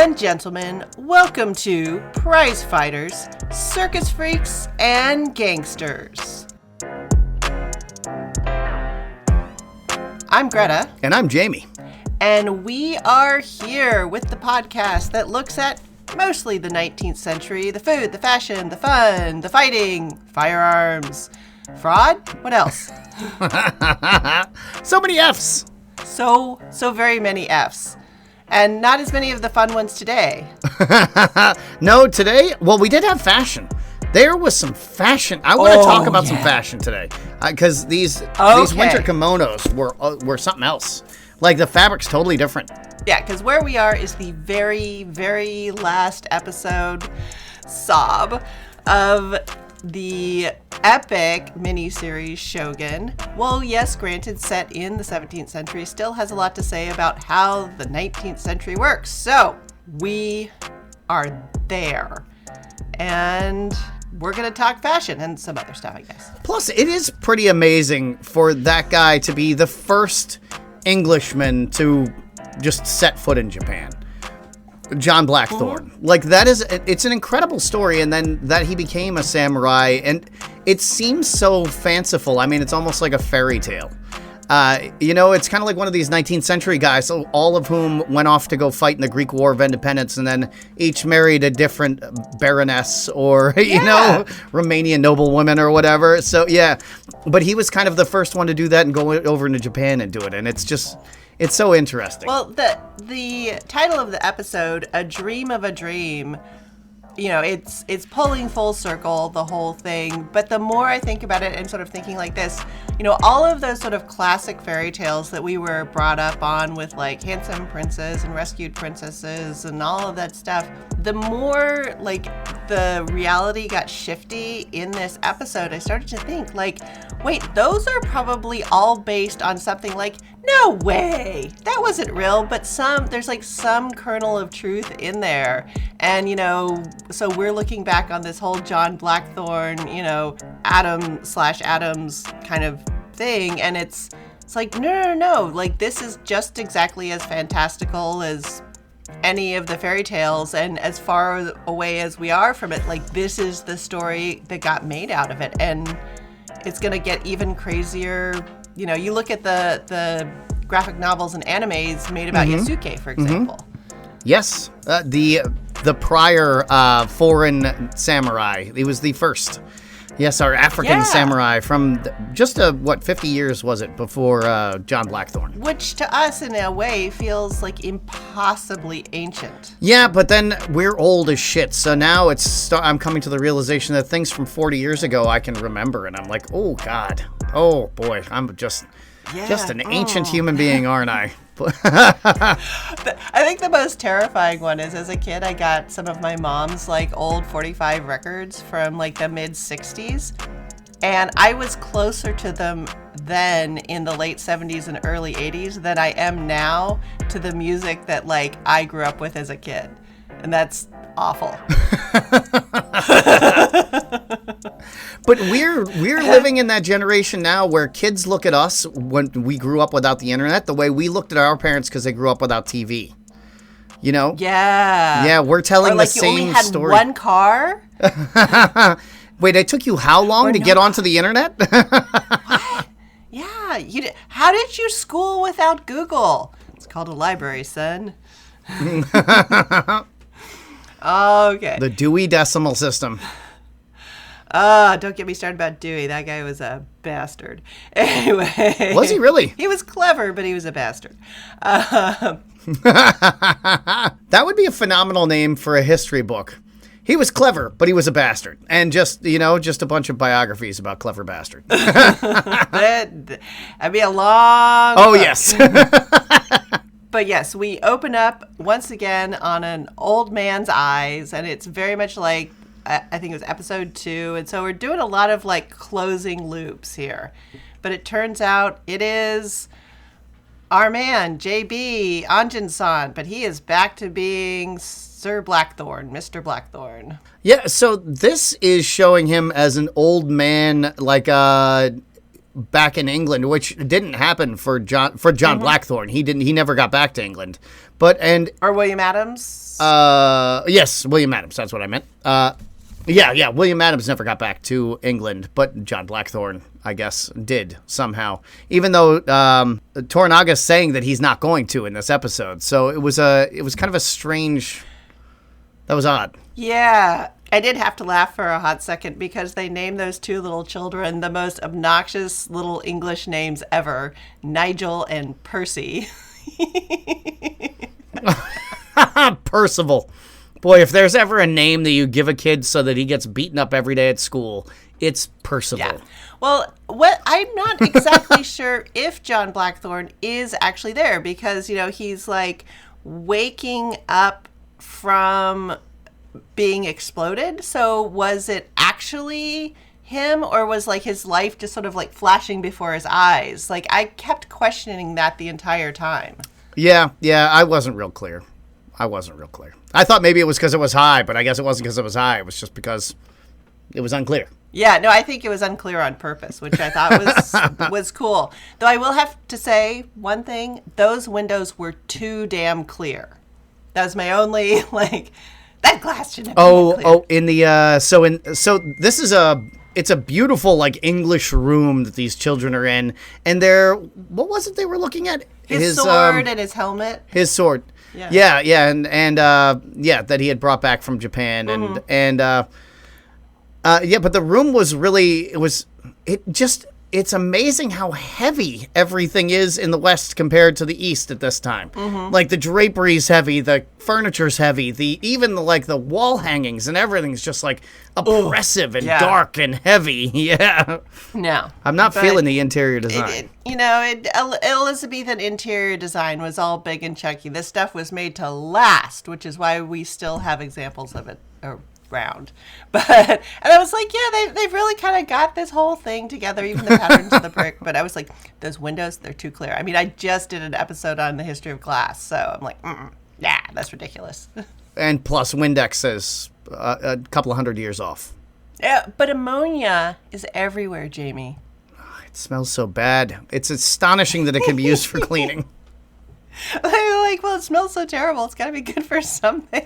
and gentlemen, welcome to Prize Fighters, Circus Freaks, and Gangsters. I'm Greta. And I'm Jamie. And we are here with the podcast that looks at mostly the 19th century, the food, the fashion, the fun, the fighting, firearms, fraud, what else? So many F's. So very many F's. And not as many of the fun ones today. No, today, well, we did have fashion. There was some fashion. I want to talk about some fashion today. Because these winter kimonos were something else. Like, the fabric's totally different. Yeah, because where we are is the very, very last episode, sob, of the epic miniseries Shogun. Well, yes, granted, set in the 17th century, still has a lot to say about how the 19th century works. So, we are there. And we're going to talk fashion and some other stuff, I guess. Plus, it is pretty amazing for that guy to be the first Englishman to just set foot in Japan. John Blackthorne. Like, it's an incredible story, and then that he became a samurai, and it seems so fanciful. I mean, it's almost like a fairy tale. It's kind of like one of these 19th century guys, so all of whom went off to go fight in the Greek War of Independence, and then each married a different baroness or, Romanian noblewoman or whatever. So, yeah. But he was kind of the first one to do that and go over into Japan and do it, and it's so interesting. Well, the title of the episode, A Dream of a Dream, it's pulling full circle, the whole thing. But the more I think about it, I'm sort of thinking like this, all of those sort of classic fairy tales that we were brought up on with like handsome princes and rescued princesses and all of that stuff, the more like the reality got shifty in this episode, I started to think like, wait, those are probably all based on something like, no way, that wasn't real, but there's like some kernel of truth in there. And, so we're looking back on this whole John Blackthorne, Adam/Adams kind of thing. And it's like, no. Like, this is just exactly as fantastical as any of the fairy tales. And as far away as we are from it, like, this is the story that got made out of it. And it's going to get even crazier. You look at the graphic novels and animes made about Yasuke, for example. Yes, the prior foreign samurai. He was the first. Yes, our African samurai from 50 years was it before John Blackthorne? Which to us, in a way, feels like impossibly ancient. Yeah, but then we're old as shit. So now I'm coming to the realization that things from 40 years ago I can remember, and I'm like, oh God, oh boy, I'm just an ancient human being, aren't I? I think the most terrifying one is, as a kid, I got some of my mom's like old 45 records from like the mid 60s, and I was closer to them then in the late 70s and early 80s than I am now to the music that like I grew up with as a kid, and that's awful. But we're living in that generation now where kids look at us when we grew up without the internet the way we looked at our parents because they grew up without TV. Yeah. Yeah, we're telling the same story. You only had one car? Wait, it took you how long to get onto the internet? What? Yeah. How did you school without Google? It's called a library, son. Okay. The Dewey Decimal System. Don't get me started about Dewey. That guy was a bastard. Anyway. Was he really? He was clever, but he was a bastard. That would be a phenomenal name for a history book. He was clever, but he was a bastard. And just a bunch of biographies about clever bastard. That'd be a long book. Oh, yes. But yes, we open up once again on an old man's eyes, and it's very much like, I think it was episode 2. And so we're doing a lot of like closing loops here. But it turns out it is our man, JB Anjin-san, but he is back to being Sir Blackthorne, Mr. Blackthorne. Yeah, so this is showing him as an old man, like back in England, which didn't happen for John Blackthorne. He never got back to England. Or William Adams? Yes, William Adams. That's what I meant. Yeah. William Adams never got back to England, but John Blackthorne, I guess, did somehow. Even though Toranaga's saying that he's not going to in this episode, so it was kind of a strange. That was odd. Yeah, I did have to laugh for a hot second because they named those two little children the most obnoxious little English names ever, Nigel and Percy. Percival. Boy, if there's ever a name that you give a kid so that he gets beaten up every day at school, it's Percival. Yeah. Well, I'm not exactly sure if John Blackthorne is actually there because, he's like waking up from being exploded. So was it actually him or was like his life just sort of like flashing before his eyes? Like I kept questioning that the entire time. Yeah, I wasn't real clear. I thought maybe it was because it was high, but I guess it wasn't because it was high. It was just because it was unclear. Yeah, no, I think it was unclear on purpose, which I thought was cool. Though I will have to say one thing, those windows were too damn clear. That was my only, that glass shouldn't have been clear. In the, so this is it's a beautiful, English room that these children are in. And what was it they were looking at? His sword and his helmet. His sword. Yeah, and that he had brought back from Japan. Mm-hmm. But the room was really, it's amazing how heavy everything is in the West compared to the East at this time. Mm-hmm. Like the drapery's heavy, the furniture's heavy, even the wall hangings and everything's just oppressive and dark and heavy. Yeah. No. I'm not feeling the interior design. Elizabethan interior design was all big and chunky. This stuff was made to last, which is why we still have examples of it around. And I was like, yeah, they've really kind of got this whole thing together, even the patterns of the brick. But I was like, those windows, they're too clear. I mean, I just did an episode on the history of glass, so I'm like, yeah, that's ridiculous. And plus, Windex is a couple of 100 years off. Yeah, but ammonia is everywhere, Jamie. It smells so bad. It's astonishing that it can be used for cleaning. They're like, well, it smells so terrible. It's got to be good for something.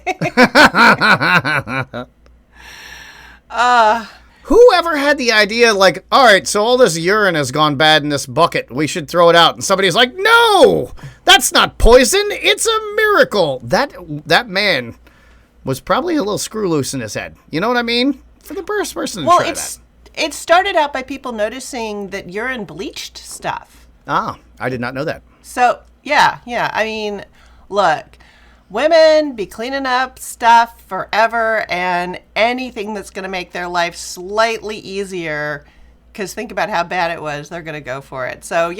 Whoever had the idea, all right, so all this urine has gone bad in this bucket. We should throw it out. And somebody's like, no, that's not poison. It's a miracle. That man was probably a little screw loose in his head. You know what I mean? For the first person to try that. It started out by people noticing that urine bleached stuff. Ah, I did not know that. So, yeah. I mean, look, women be cleaning up stuff forever and anything that's going to make their life slightly easier, because think about how bad it was, they're going to go for it. So,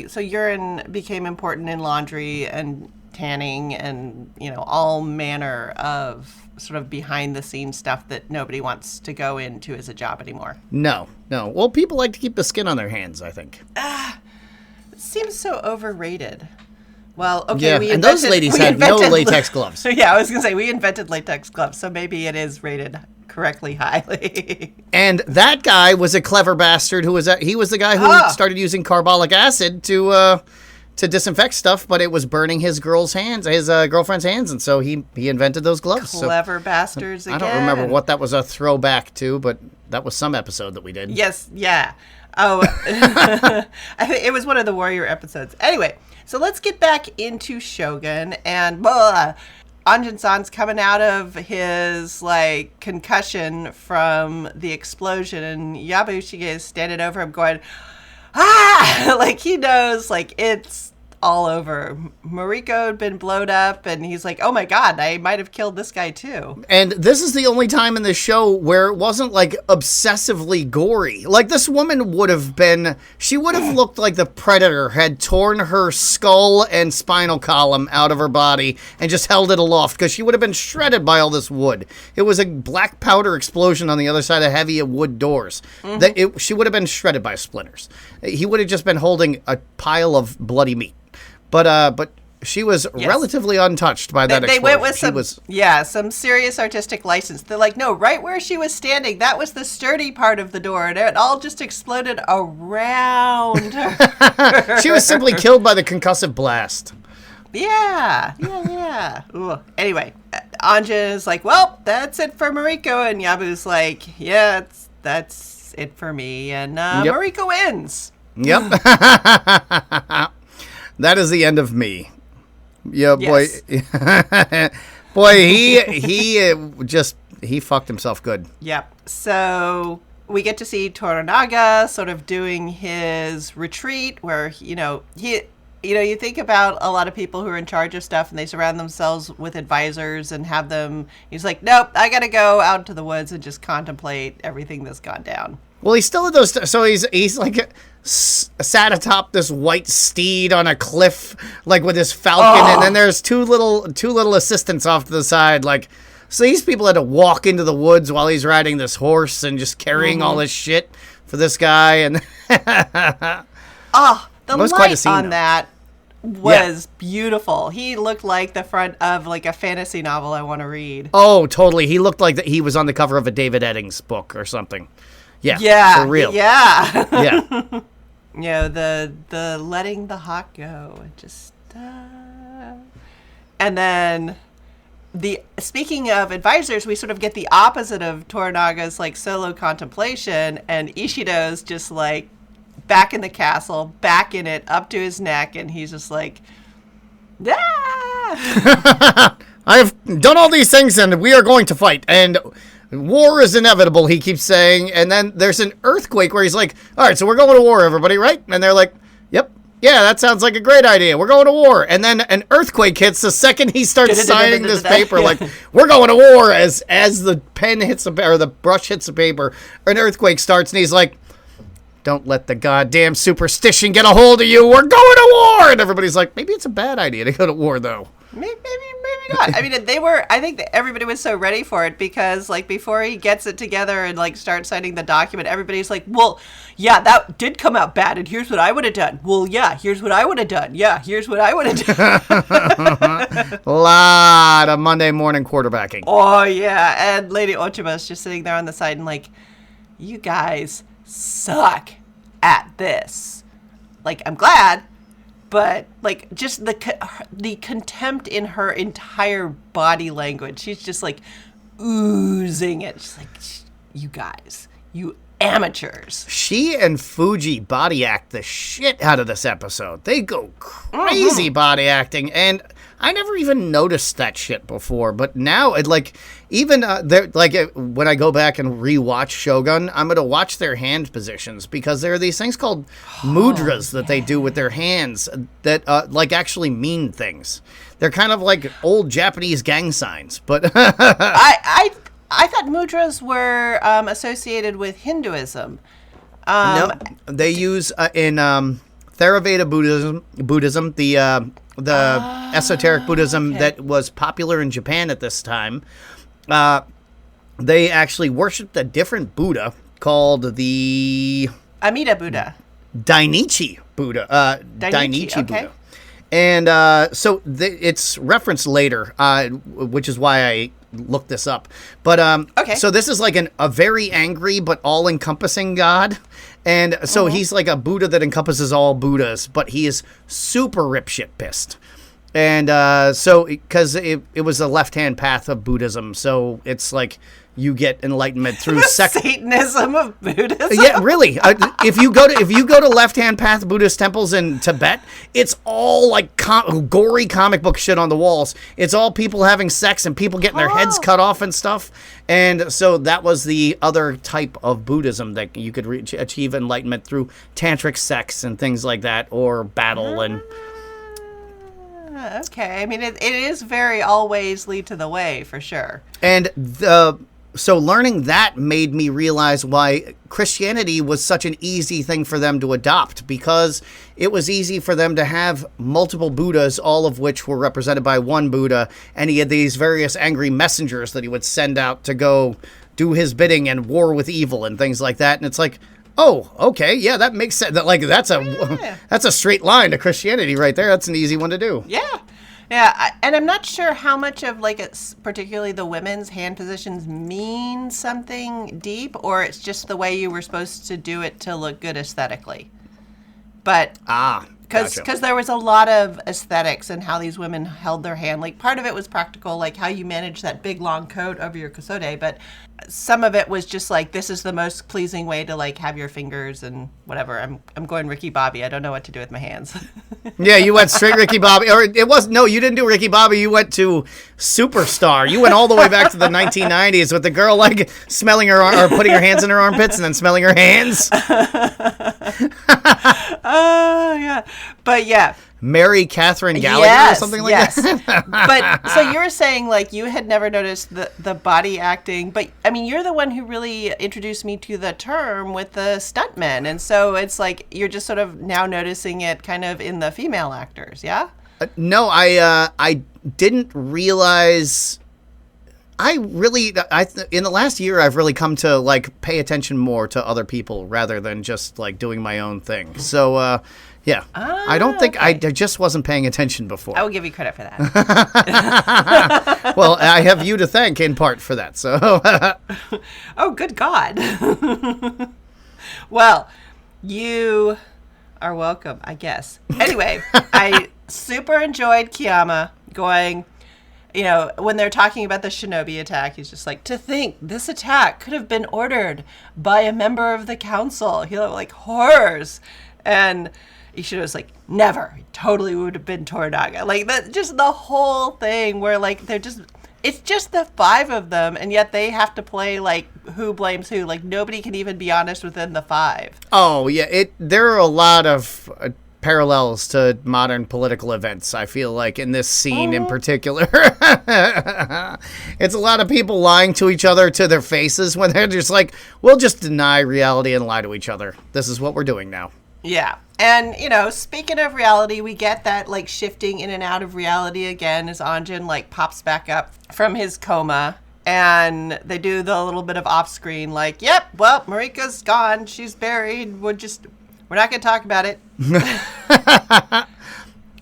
so urine became important in laundry and tanning and, all manner of sort of behind the scenes stuff that nobody wants to go into as a job anymore. No. Well, people like to keep the skin on their hands, I think. It seems so overrated. Well, okay, and those ladies had no latex gloves. Yeah, I was going to say, we invented latex gloves, so maybe it is rated correctly highly. And that guy was a clever bastard he was the guy who started using carbolic acid to disinfect stuff, but it was burning his girlfriend's hands, and so he invented those gloves. Clever bastards again. I don't remember what that was a throwback to, but that was some episode that we did. Yes, yeah. Oh, I think it was one of the Warrior episodes. Anyway, so let's get back into Shogun, and Anjin-san's coming out of his concussion from the explosion, and Yabushige is standing over him going, he knows it's all over. Mariko had been blown up, and he's like, oh my god, I might have killed this guy too. And this is the only time in the show where it wasn't obsessively gory. This woman would have looked like the Predator had torn her skull and spinal column out of her body and just held it aloft, because she would have been shredded by all this wood. It was a black powder explosion on the other side of heavy wood doors. Mm-hmm. She would have been shredded by splinters. He would have just been holding a pile of bloody meat. But she was Yes. relatively untouched by that They explosion. went with some serious artistic license. They're like, no, right where she was standing, that was the sturdy part of the door, and it all just exploded around her. She was simply killed by the concussive blast. Yeah. Ooh. Anyway, Anja's like, well, that's it for Mariko, and Yabu's like, yeah, that's it for me, and Mariko wins. Yep. That is the end of me. Yeah, boy. Yes. Boy, he fucked himself good. Yep. So we get to see Toranaga sort of doing his retreat where, you think about a lot of people who are in charge of stuff and they surround themselves with advisors and have them. He's like, nope, I got to go out into the woods and just contemplate everything that's gone down. Well, he's still at those. So he's like sat atop this white steed on a cliff, like with his falcon, and then there's two little assistants off to the side. Like, so these people had to walk into the woods while he's riding this horse and just carrying all this shit for this guy. And the light on that was beautiful. He looked like the front of like a fantasy novel I want to read. Oh, totally. He looked like that. He was on the cover of a David Eddings book or something. Yeah, for real. Yeah. Yeah. The letting the hawk go. Just and then speaking of advisors, we sort of get the opposite of Toranaga's like solo contemplation, and Ishido's just like back in the castle, back in it, up to his neck, and he's just like, I have done all these things, and we are going to fight, and war is inevitable, he keeps saying. And then there's an earthquake where he's like, all right, so we're going to war, everybody, right? And they're like, yep, yeah, that sounds like a great idea. We're going to war. And then an earthquake hits the second he starts signing this paper, like, we're going to war. As the pen hits the brush hits the paper, an earthquake starts, and he's like, don't let the goddamn superstition get a hold of you. We're going to war. And everybody's like, maybe it's a bad idea to go to war, though. Maybe not. I mean, I think that everybody was so ready for it because, like, before he gets it together and, like, starts signing the document, everybody's like, well, yeah, that did come out bad, and here's what I would have done. Well, yeah, here's what I would have done. Yeah, here's what I would have done. A lot of Monday morning quarterbacking. Oh, yeah. And Lady Ochima's just sitting there on the side and like, you guys suck at this. Like, I'm glad, but like just the contempt in her entire body language. She's just like oozing it. She's like, you guys, you amateurs. She and Fuji body act the shit out of this episode. They go crazy body acting, and I never even noticed that shit before. But now, it like even when I go back and rewatch Shogun, I'm gonna watch their hand positions because there are these things called mudras that they do with their hands that like actually mean things. They're kind of like old Japanese gang signs, but I thought mudras were associated with Hinduism. No, they use in Theravada Buddhism, the esoteric Buddhism that was popular in Japan at this time. They actually worshipped a different Buddha called the Amida Buddha. Dainichi Buddha. Dainichi Buddha. And so it's referenced later, which is why I looked this up. But so this is like a very angry but all-encompassing God. And so he's like a Buddha that encompasses all Buddhas, but he is super ripshit pissed. And so because it was a left-hand path of Buddhism, so it's like you get enlightenment through Satanism of Buddhism. Yeah, really. If you go to left-hand path Buddhist temples in Tibet, it's all like gory comic book shit on the walls. It's all people having sex and people getting their heads cut off and stuff. And so that was the other type of Buddhism that you could achieve enlightenment through tantric sex and things like that, or battle and. Okay, I mean it is very always lead to the way for sure. And so learning that made me realize why Christianity was such an easy thing for them to adopt, because it was easy for them to have multiple Buddhas, all of which were represented by one Buddha, and he had these various angry messengers that he would send out to go do his bidding and war with evil and things like that. And it's like, oh, okay, yeah, that makes sense. Like that's a straight line to Christianity right there. That's an easy one to do. Yeah. Yeah, and I'm not sure how much of like it's particularly the women's hand positions mean something deep, or it's just the way you were supposed to do it to look good aesthetically. But Gotcha. because there was a lot of aesthetics and how these women held their hand. Like part of it was practical, like how you manage that big long coat over your kasode, but some of it was just like this is the most pleasing way to like have your fingers and whatever. I'm going Ricky Bobby. I don't know what to do with my hands. Yeah, you went straight Ricky Bobby. Or it was, no, you didn't do Ricky Bobby. You went to Superstar. You went all the way back to the 1990s with the girl like smelling her, or putting her hands in her armpits and then smelling her hands. Oh, yeah. But yeah. Mary Catherine Gallagher or something like that? But so you were saying like you had never noticed the body acting, but I mean, you're the one who really introduced me to the term with the stuntmen. And so it's like you're just sort of now noticing it kind of in the female actors. Yeah. No, I didn't realize. In the last year, I've really come to like pay attention more to other people rather than just like doing my own thing. So, yeah, I don't think I just wasn't paying attention before. I will give you credit for that. Well, I have you to thank in part for that. So, oh, good God. Well, you are welcome, I guess. Anyway, I super enjoyed Kiyama going. You know, when they're talking about the shinobi attack, he's just like, to think this attack could have been ordered by a member of the council. He like horrors. And Ishido's like, never. It totally would have been Toranaga. Like that, just the whole thing where like it's just the five of them, and yet they have to play like who blames who. Like nobody can even be honest within the five. Oh yeah, there are a lot of parallels to modern political events, I feel like, in this scene in particular. It's a lot of people lying to each other to their faces when they're just like, we'll just deny reality and lie to each other. This is what we're doing now. Yeah. And, you know, speaking of reality, we get that, like, shifting in and out of reality again as Anjin, like, pops back up from his coma. And they do the little bit of off-screen, like, yep, well, Marika's gone. She's buried. We're not going to talk about it.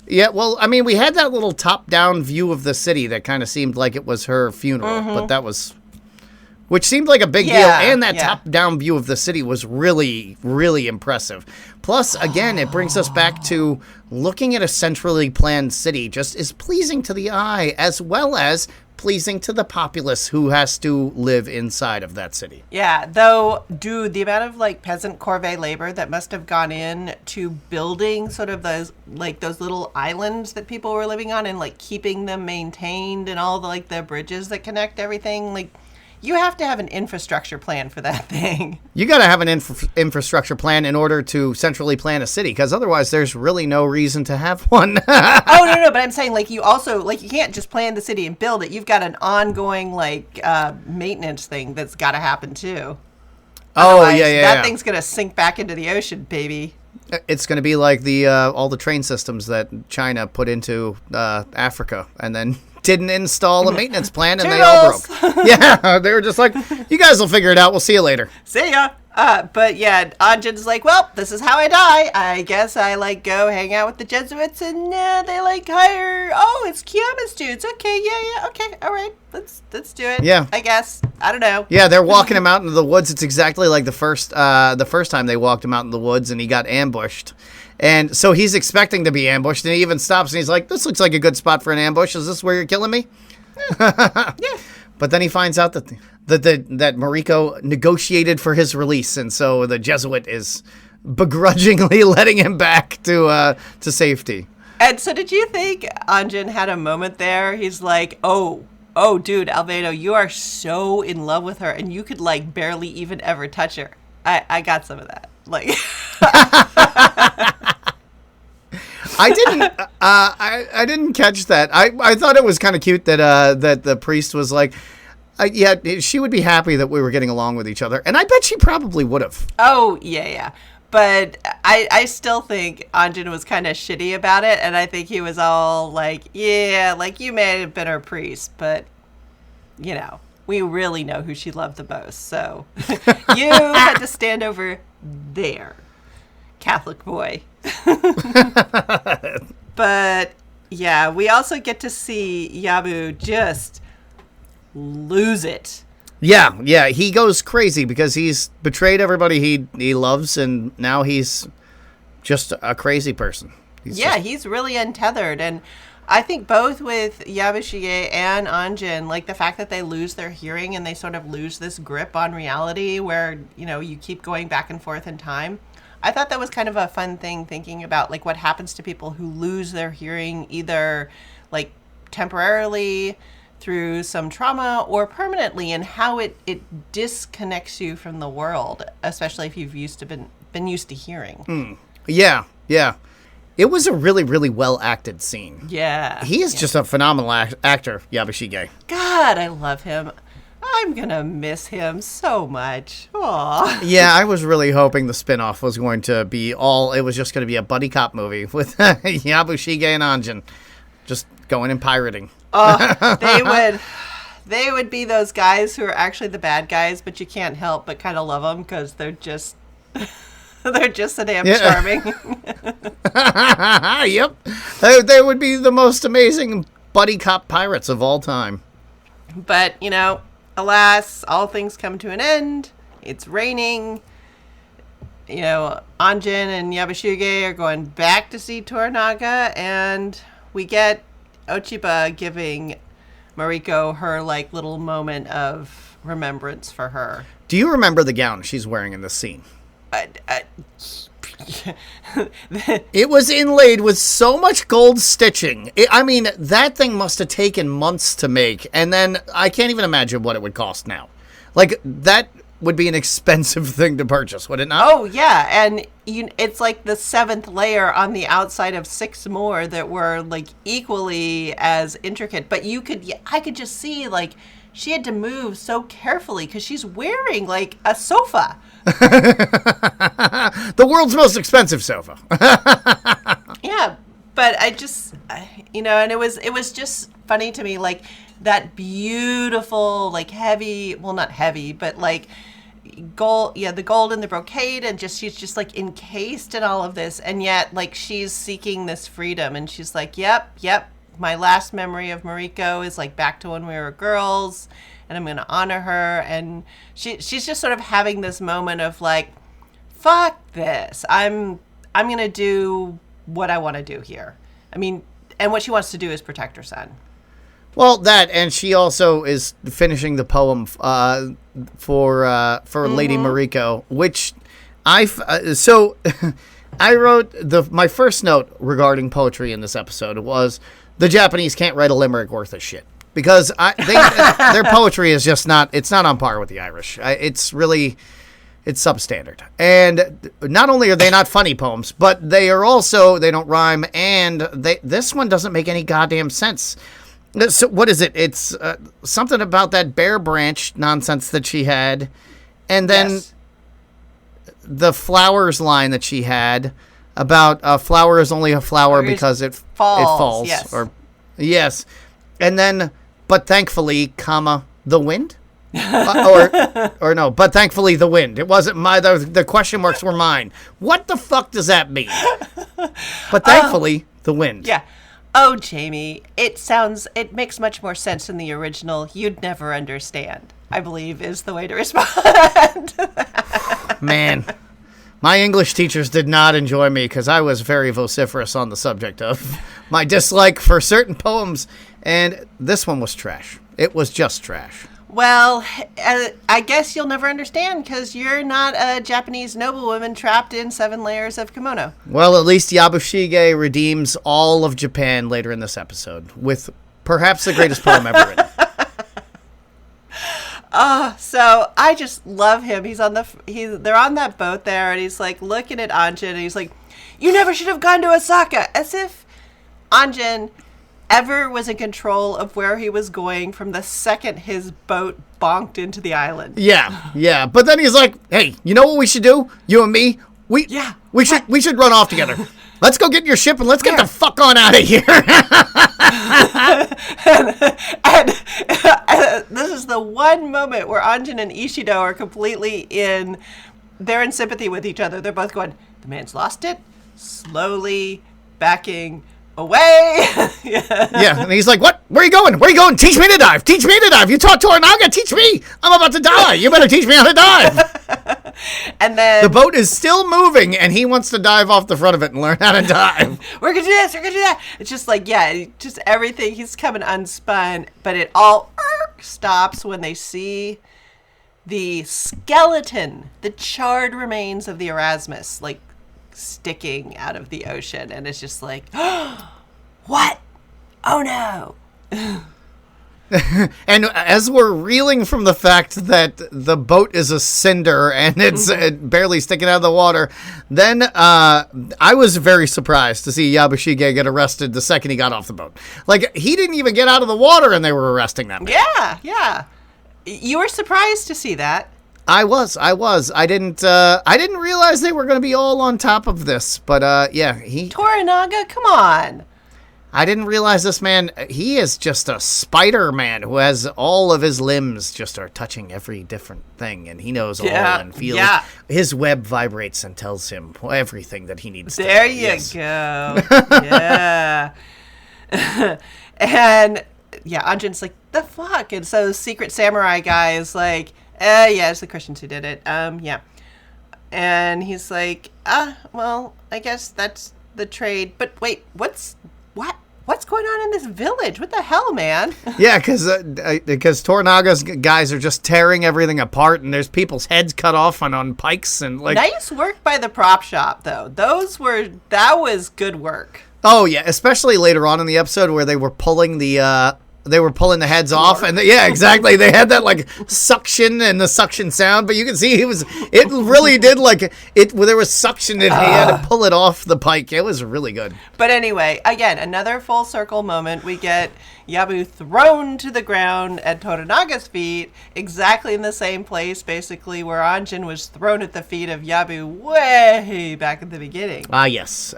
Yeah, well, I mean, we had that little top-down view of the city that kind of seemed like it was her funeral, but that was... Which seemed like a big deal, and that top-down view of the city was really, really impressive. Plus, again, it brings us back to looking at a centrally planned city just is pleasing to the eye, as well as pleasing to the populace who has to live inside of that city. Yeah, though, dude, the amount of like peasant corvée labor that must have gone in to building sort of those little islands that people were living on and like keeping them maintained and all the like the bridges that connect everything, like you have to have an infrastructure plan for that thing. You got to have an infrastructure plan in order to centrally plan a city, because otherwise there's really no reason to have one. Oh, no, but I'm saying, like, you also, like, you can't just plan the city and build it. You've got an ongoing, like, maintenance thing that's got to happen, too. Otherwise, that thing's going to sink back into the ocean, baby. It's going to be like the all the train systems that China put into Africa and then didn't install a maintenance plan, and they all broke. Yeah, they were just like, you guys will figure it out. We'll see you later. See ya. But yeah, Anjin's like, well, this is how I die. I guess I like go hang out with the Jesuits, and they like hire. Oh, it's Kiyama's dudes. Okay, yeah, okay, all right, let's do it. Yeah, I guess. I don't know. Yeah, they're walking him out into the woods. It's exactly like the first time they walked him out in the woods, and he got ambushed. And so he's expecting to be ambushed, and he even stops, and he's like, this looks like a good spot for an ambush. Is this where you're killing me? Yeah. But then he finds out that that Mariko negotiated for his release, and so the Jesuit is begrudgingly letting him back to safety. And so did you think Anjin had a moment there? He's like, oh, dude, Albedo, you are so in love with her, and you could, like, barely even ever touch her. I got some of that. Like... I didn't catch that. I thought it was kind of cute that the priest was like, yeah, she would be happy that we were getting along with each other, and I bet she probably would have. Oh yeah. But I still think Anjin was kind of shitty about it, and I think he was all like, yeah, like you may have been her priest, but you know, we really know who she loved the most, so you had to stand over there, Catholic boy. But Yeah, we also get to see Yabu just lose it. Yeah, he goes crazy because he's betrayed everybody he loves, and now he's just a crazy person. He's really untethered, and I think both with Yabushige and Anjin, like the fact that they lose their hearing and they sort of lose this grip on reality where, you keep going back and forth in time. I thought that was kind of a fun thing, thinking about like what happens to people who lose their hearing either like temporarily through some trauma or permanently, and how it disconnects you from the world, especially if you've been used to hearing. Yeah. It was a really, really well acted scene. Yeah. He is just a phenomenal actor, Yabushige. God, I love him. I'm going to miss him so much. Aww. Yeah, I was really hoping the spinoff was going to be it was just going to be a buddy cop movie with Yabushige and Anjin just going and pirating. Oh, they would be those guys who are actually the bad guys, but you can't help but kind of love them because they're just so damn charming. Yep. They would be the most amazing buddy cop pirates of all time. But, alas, all things come to an end. It's raining. Anjin and Yabushige are going back to see Toranaga, and we get Ochiba giving Mariko her like little moment of remembrance for her. Do you remember the gown she's wearing in this scene? It was inlaid with so much gold stitching. That thing must have taken months to make, and then I can't even imagine what it would cost now. Like, that would be an expensive thing to purchase, would it not? Oh, yeah, and it's like the 7th layer on the outside of 6 more that were, like, equally as intricate. But I could just see, like, she had to move so carefully because she's wearing, like, a sofa. The world's most expensive sofa. Yeah, but and it was just funny to me, like, that beautiful, like, heavy, well, not heavy, but, like, gold, the gold and the brocade, and she's just, like, encased in all of this, and yet, like, she's seeking this freedom, and she's like, yep, my last memory of Mariko is, like, back to when we were girls, and I'm going to honor her, and she's just sort of having this moment of, like, fuck this, I'm going to do what I want to do here. And what she wants to do is protect her son. Well, that, and she also is finishing the poem for Lady Mariko, which I wrote my first note regarding poetry in this episode was the Japanese can't write a limerick worth of shit, because their poetry is just not on par with the Irish. It's substandard, and not only are they not funny poems, but they don't rhyme, and this one doesn't make any goddamn sense. So what is it? It's something about that bear branch nonsense that she had, and then the flowers line that she had about a flower is only a flower because it falls. Yes. And then, but thankfully, the wind? or no, but thankfully the wind. It wasn't the question marks were mine. What the fuck does that mean? But thankfully, the wind. Yeah. Oh, Jamie, it makes much more sense in the original. You'd never understand, I believe, is the way to respond. Man, my English teachers did not enjoy me because I was very vociferous on the subject of my dislike for certain poems, and this one was trash. It was just trash. Well, I guess you'll never understand because you're not a Japanese noblewoman trapped in 7 layers of kimono. Well, at least Yabushige redeems all of Japan later in this episode with perhaps the greatest poem ever written. So I just love him. They're on that boat there, and he's like looking at Anjin, and he's like, "You never should have gone to Osaka," as if Anjin ever was in control of where he was going from the second his boat bonked into the island. Yeah. But then he's like, "Hey, you know what we should do? You and me, we should run off together. Let's go get in your ship and let's get the fuck on out of here." and this is the one moment where Anjin and Ishido are completely they're in sympathy with each other. They're both going, the man's lost it, slowly backing away. Yeah, and he's like, what? Where are you going? Where are you going? Teach me to dive. Teach me to dive. You taught Toranaga. Teach me. I'm about to die. You better teach me how to dive. And then The boat is still moving, and he wants to dive off the front of it and learn how to dive. we're going to do this. We're going to do that. It's just like, yeah, just everything. He's coming unspun, but it all stops when they see the skeleton, the charred remains of the Erasmus, like sticking out of the ocean. And it's just like, what? Oh no. And as we're reeling from the fact that the boat is a cinder and it's barely sticking out of the water, then I was very surprised to see Yabushige get arrested the second he got off the boat. Like, he didn't even get out of the water and they were arresting that man. Yeah. You were surprised to see that. I was. I didn't realize they were going to be all on top of this, but Toranaga, come on. I didn't realize this man, he is just a Spider-Man who has all of his limbs just are touching every different thing, and he knows all and feels. Yeah. His web vibrates and tells him everything that he needs to know. There you go. Yeah. And, yeah, Anjin's like, the fuck? And so Secret Samurai guy is like, yeah, it's the Christians who did it. Yeah. And he's like, well, I guess that's the trade. But wait, what's going on in this village? What the hell, man? Yeah, because Toranaga's guys are just tearing everything apart, and there's people's heads cut off on pikes and like. Nice work by the prop shop, though. That was good work. Oh yeah, especially later on in the episode where they were pulling the the heads off, and yeah, exactly. They had that like suction and the suction sound, but you can see it really did like it. There was suction, and he had to pull it off the pike. It was really good. But anyway, again, another full circle moment. We get Yabu thrown to the ground at Toranaga's feet, exactly in the same place, basically, where Anjin was thrown at the feet of Yabu way back at the beginning. Yes.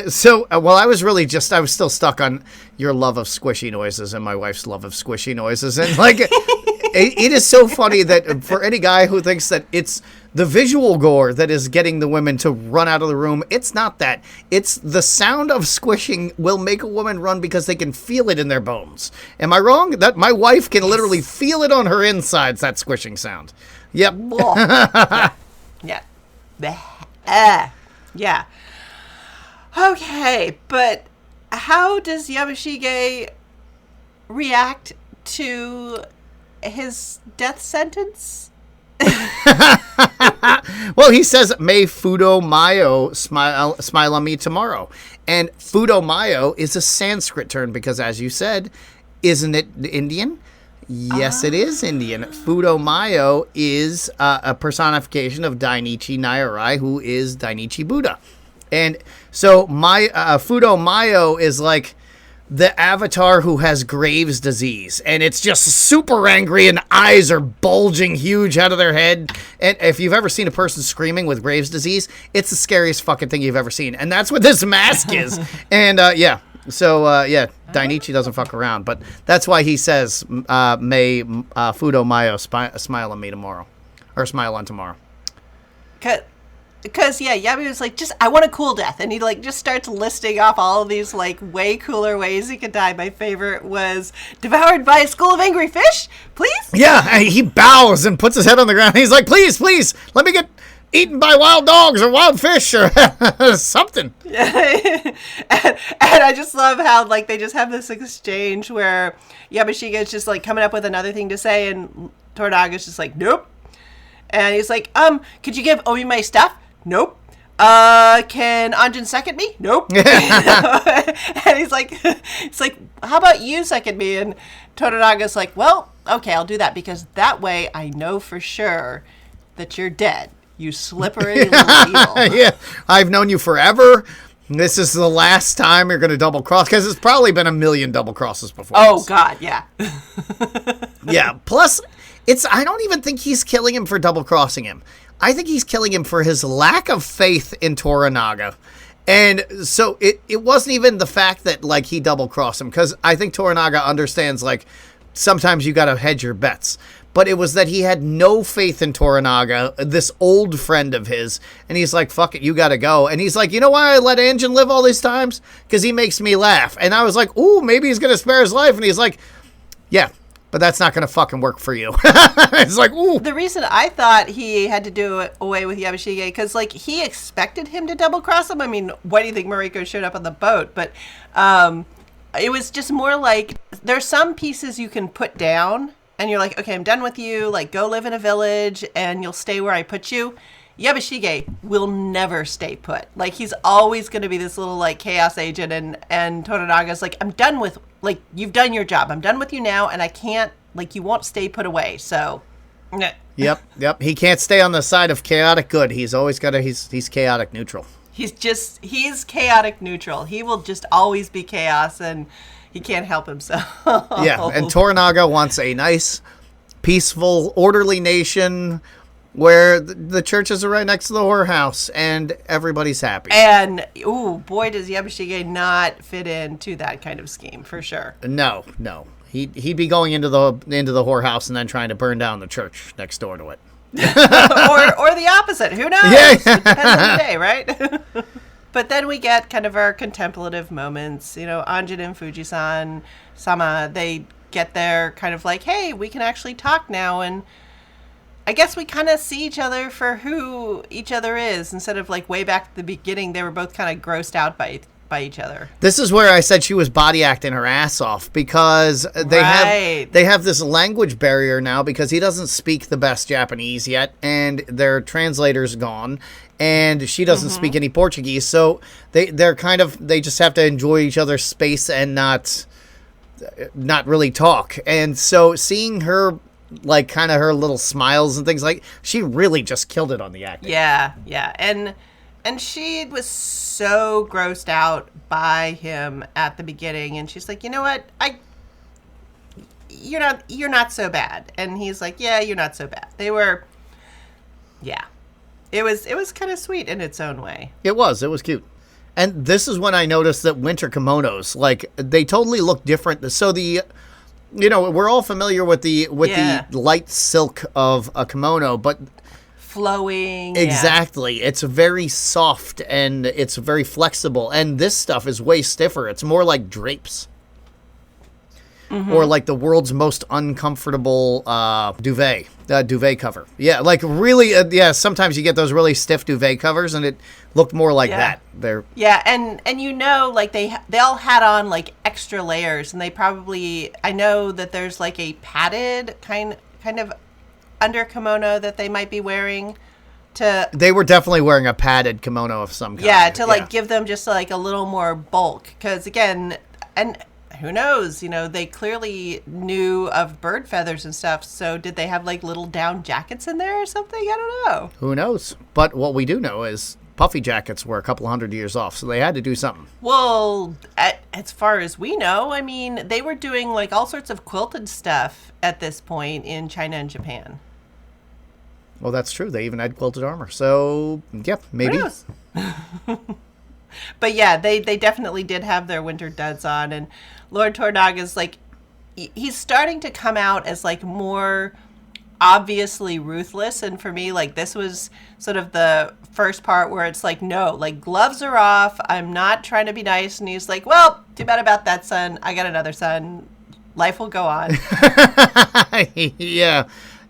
So, I was still stuck on your love of squishy noises and my wife's love of squishy noises. And, like, it is so funny that for any guy who thinks that it's the visual gore that is getting the women to run out of the room, it's not that. It's the sound of squishing will make a woman run because they can feel it in their bones. Am I wrong? That my wife can literally feel it on her insides, that squishing sound. Yep. Yeah. Yeah. Okay, but how does Yabushige react to his death sentence? Well, he says, may Fudo Mayo smile on me tomorrow. And Fudo Mayo is a Sanskrit term because, as you said, isn't it Indian? Yes, it is Indian. Fudo Mayo is a personification of Dainichi Nairai, who is Dainichi Buddha. And so Fudo Mayo is like the avatar who has Graves' disease, and it's just super angry, and eyes are bulging huge out of their head. And if you've ever seen a person screaming with Graves' disease, it's the scariest fucking thing you've ever seen. And that's what this mask is. And Dainichi doesn't fuck around, but that's why he says, may Fudo Mayo smile on me tomorrow, or smile on tomorrow. Because, yeah, Yabu was like, I want a cool death. And he, like, just starts listing off all of these, like, way cooler ways he could die. My favorite was devoured by a school of angry fish, please? Yeah, and he bows and puts his head on the ground. He's like, please, let me get eaten by wild dogs or wild fish or something. and I just love how, like, they just have this exchange where Yabushige is just, like, coming up with another thing to say, and Toranaga's just like, nope. And he's like, could you give Omi my stuff? Nope. Can Anjin second me? Nope. And he's like, how about you second me? And Toranaga's like, well, okay, I'll do that because that way I know for sure that you're dead. You slippery little evil. Yeah, I've known you forever. This is the last time you're going to double cross because it's probably been 1,000,000 double crosses before. Oh, God, yeah. Yeah, plus I don't even think he's killing him for double crossing him. I think he's killing him for his lack of faith in Toranaga. And so it wasn't even the fact that, like, he double-crossed him, because I think Toranaga understands, like, sometimes you got to hedge your bets. but it was that he had no faith in Toranaga, this old friend of his, and he's like, fuck it, you gotta go. And he's like, you know why I let Anjin live all these times? Because he makes me laugh. And I was like, ooh, maybe he's gonna spare his life. And he's like, yeah, but that's not gonna fucking work for you. It's like, ooh. The reason I thought he had to do away with Yabashige, because, like, he expected him to double-cross him. I mean, why do you think Mariko showed up on the boat? But it was just more like, there's some pieces you can put down, and you're like, okay, I'm done with you. Like, go live in a village, and you'll stay where I put you. Yabashige will never stay put. Like, he's always going to be this little, like, chaos agent, and Toranaga's like, I'm done with, like, you've done your job. I'm done with you now, and I can't, like, you won't stay put away, so... Nah. Yep. He can't stay on the side of chaotic good. He's always got to, he's chaotic neutral. He's chaotic neutral. He will just always be chaos, and he can't help himself. Yeah, and Toranaga wants a nice, peaceful, orderly nation where the churches are right next to the whorehouse, and everybody's happy. And, ooh, boy, does Yabashige not fit into that kind of scheme, for sure. No. He'd be going into the whorehouse and then trying to burn down the church next door to it. or the opposite. Who knows? Yeah. It depends on the day, right? But then we get kind of our contemplative moments. You know, Anjin and Fujisan Sama, they get there kind of like, hey, we can actually talk now. And I guess we kind of see each other for who each other is. Instead of like way back at the beginning, they were both kind of grossed out by each other. This is where I said she was body acting her ass off, because they have this language barrier now, because he doesn't speak the best Japanese yet, and their translator's gone, and she doesn't speak any Portuguese, so they just have to enjoy each other's space and not really talk. And so seeing her, like, kind of her little smiles and things, like, she really just killed it on the acting. Yeah. And she was so grossed out by him at the beginning, and she's like, you know what, you're not so bad. And he's like, yeah, you're not so bad. It was kind of sweet in its own way. It was cute. And this is when I noticed that winter kimonos, like, they totally look different. So we're all familiar with the light silk of a kimono, but flowing. Exactly. Yeah. It's very soft and it's very flexible. And this stuff is way stiffer. It's more like drapes. Or like the world's most uncomfortable duvet cover. Yeah, like really, sometimes you get those really stiff duvet covers, and it looked more like that. And like they all had on like extra layers, and they probably, I know that there's like a padded kind of under kimono that they might be wearing. They were definitely wearing a padded kimono of some kind. Yeah, to give them just like a little more bulk, because again, and who knows, they clearly knew of bird feathers and stuff, so did they have like little down jackets in there or something? I don't know. Who knows? But what we do know is puffy jackets were a couple 100 years off, so they had to do something. Well, as far as we know, I mean, they were doing like all sorts of quilted stuff at this point in China and Japan. Well, that's true. They even had quilted armor. So, yeah, maybe. Who knows? But yeah, they definitely did have their winter duds on, and Lord Toranaga's like, he's starting to come out as like more obviously ruthless, and for me, like, this was sort of the first part where it's like, no, like, gloves are off, I'm not trying to be nice, and he's like, well, too bad about that, son, I got another son, life will go on.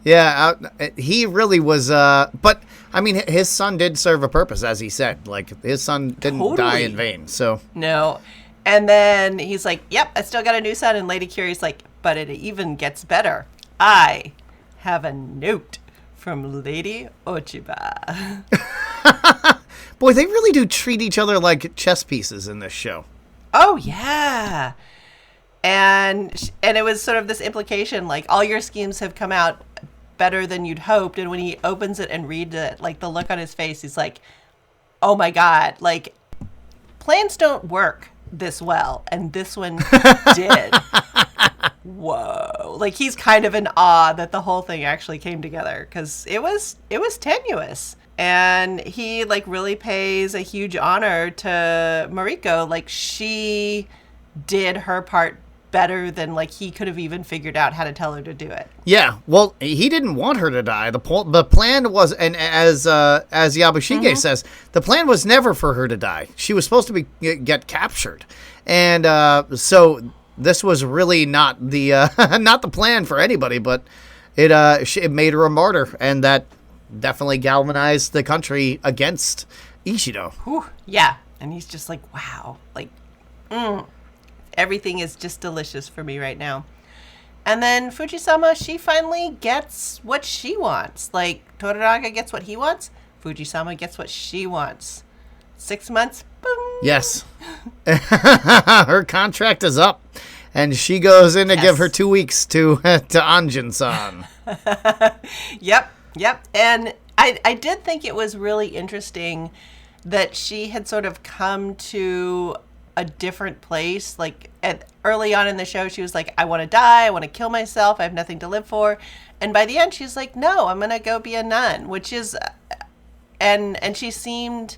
Yeah, he really was, but I mean, his son did serve a purpose, as he said. Like, his son didn't die in vain, so. No. And then he's like, yep, I still got a new son. And Lady Curie's like, but it even gets better. I have a note from Lady Ochiba. Boy, they really do treat each other like chess pieces in this show. Oh, yeah. And it was sort of this implication, like, all your schemes have come out better than you'd hoped. And when he opens it and reads it, like, the look on his face, he's like, oh my God, like, plans don't work this well, and this one did. Whoa. Like, he's kind of in awe that the whole thing actually came together, because it was tenuous. And he, like, really pays a huge honor to Mariko. Like, she did her part better than like he could have even figured out how to tell her to do it. Yeah, well, he didn't want her to die. The plan was, and as Yabushige says, the plan was never for her to die. She was supposed to get captured, and so this was really not the not the plan for anybody. But it made her a martyr, and that definitely galvanized the country against Ishido. Whew, yeah, and he's just like, wow, like, everything is just delicious for me right now. And then Fujisama, she finally gets what she wants. Like, Toranaga gets what he wants, Fujisama gets what she wants. 6 months, boom. Yes. Her contract is up, and she goes in to give her 2 weeks to Anjin-san. Yep. And I did think it was really interesting that she had sort of come to a different place. Like early on in the show, she was like, I want to die. I want to kill myself. I have nothing to live for. And by the end, she's like, no, I'm going to go be a nun, which is, and she seemed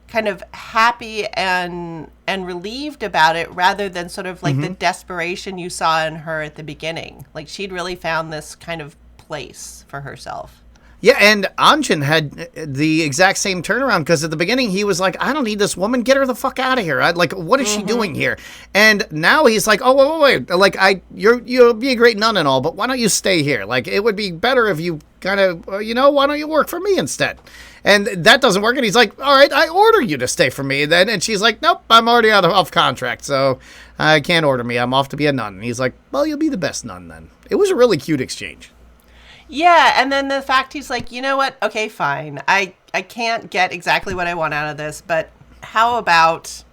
kind of happy and relieved about it rather than sort of like the desperation you saw in her at the beginning. Like she'd really found this kind of place for herself. Yeah, and Anjin had the exact same turnaround because at the beginning he was like, I don't need this woman. Get her the fuck out of here. What is she doing here? And now he's like, oh, wait. Like, you'll be a great nun and all, but why don't you stay here? Like, it would be better if you kind of, why don't you work for me instead? And that doesn't work. And he's like, all right, I order you to stay for me then. And she's like, nope, I'm already off contract, so I can't order me. I'm off to be a nun. And he's like, well, you'll be the best nun then. It was a really cute exchange. Yeah, and then the fact he's like, you know what? Okay, fine. I can't get exactly what I want out of this, but how about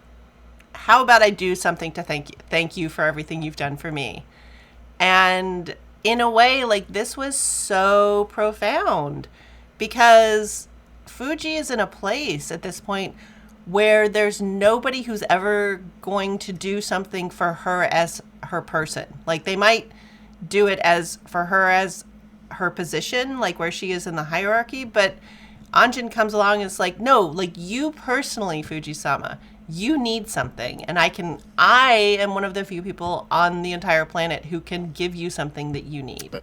I do something to thank you for everything you've done for me? And in a way, like, this was so profound because Fuji is in a place at this point where there's nobody who's ever going to do something for her as her person. Like, they might do it as her position, like where she is in the hierarchy, but Anjin comes along and is like, no, like you personally, Fujisama, you need something, and I am one of the few people on the entire planet who can give you something that you need.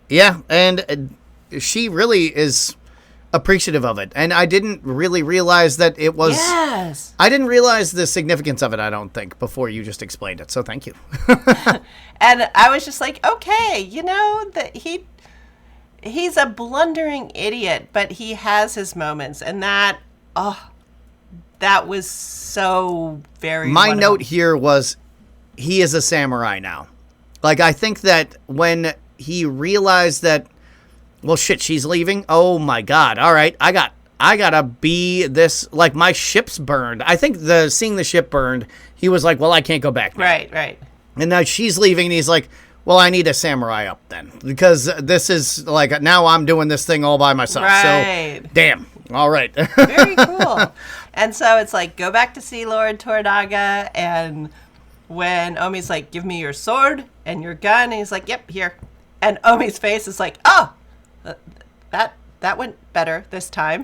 Yeah, and she really is appreciative of it, and I didn't really realize that it was. Yes. I didn't realize the significance of it, I don't think, before you just explained it, so thank you. And I was just like, okay, that he's a blundering idiot, but he has his moments, and that was so very My note here was, he is a samurai now. Like, I think that when he realized that, well, shit, she's leaving. Oh my God. All right. I gotta be this, like, my ship's burned. I think seeing the ship burned, he was like, well, I can't go back now. Right. And now she's leaving, and he's like, well, I need a samurai up then, because this is like, now I'm doing this thing all by myself. Right. So, damn. All right. Very cool. And so it's like, go back to see Lord Toranaga, and when Omi's like, give me your sword and your gun, and he's like, yep, here. And Omi's face is like, oh, that went better this time.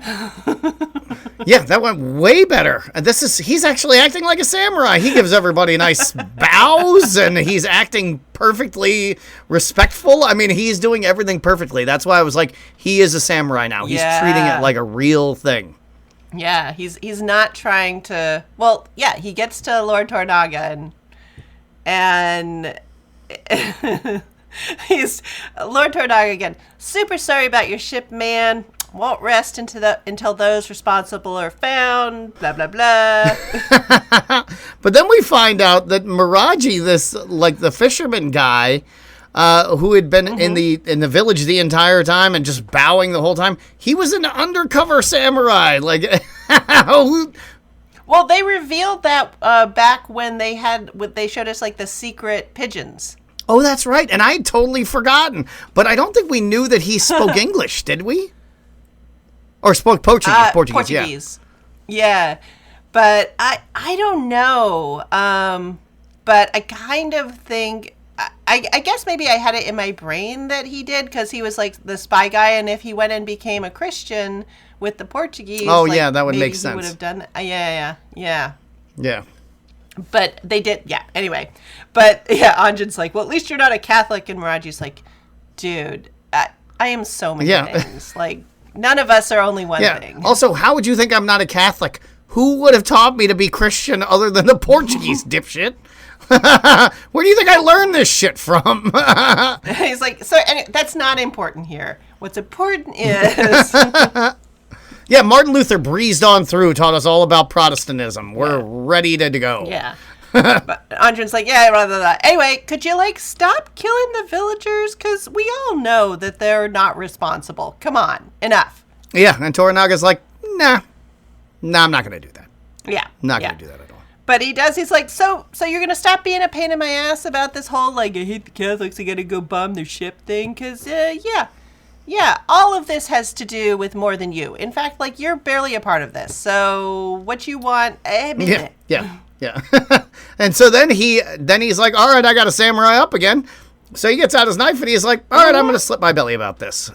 Yeah, that went way better. He's actually acting like a samurai. He gives everybody nice bows, and he's acting perfectly respectful. I mean, he's doing everything perfectly. That's why I was like, he is a samurai now. He's treating it like a real thing. Yeah, he's not trying to. Well, yeah, he gets to Lord Toranaga, and he's Lord Toranaga again. Super sorry about your ship, man. Won't rest until those responsible are found. Blah blah blah. But then we find out that Miraji, this like the fisherman guy, who had been in the village the entire time and just bowing the whole time, he was an undercover samurai. Like, well, they revealed that back when they showed us like the secret pigeons. Oh, that's right, and I had totally forgotten. But I don't think we knew that he spoke English, did we? Or spoke Portuguese. Portuguese. Yeah. But I don't know. But I kind of think, I guess maybe I had it in my brain that he did, because he was like the spy guy, and if he went and became a Christian with the Portuguese, that would make sense. He would have done that. Yeah. Yeah. But they did, yeah, anyway. But, yeah, Anjan's like, well, at least you're not a Catholic. And Miraji's like, dude, I am so many things. Like, none of us are only one thing. Also, how would you think I'm not a Catholic? Who would have taught me to be Christian other than the Portuguese dipshit? Where do you think I learned this shit from? He's like, so anyway, that's not important here. What's important is... Yeah, Martin Luther breezed on through, taught us all about Protestantism. We're ready to go. Yeah. But Anjan's like, yeah, blah, blah, blah. Anyway, could you, like, stop killing the villagers? Because we all know that they're not responsible. Come on. Enough. Yeah, and Toranaga's like, nah, I'm not going to do that. Yeah. Not going to do that at all. But he does. He's like, so you're going to stop being a pain in my ass about this whole, like, I hate the Catholics, I got to go bomb their ship thing? Because, yeah, all of this has to do with more than you. In fact, like, you're barely a part of this. So what you want, Yeah. And so then he's like, all right, I got to samurai up again. So he gets out his knife and he's like, all right, I'm going to slip my belly about this.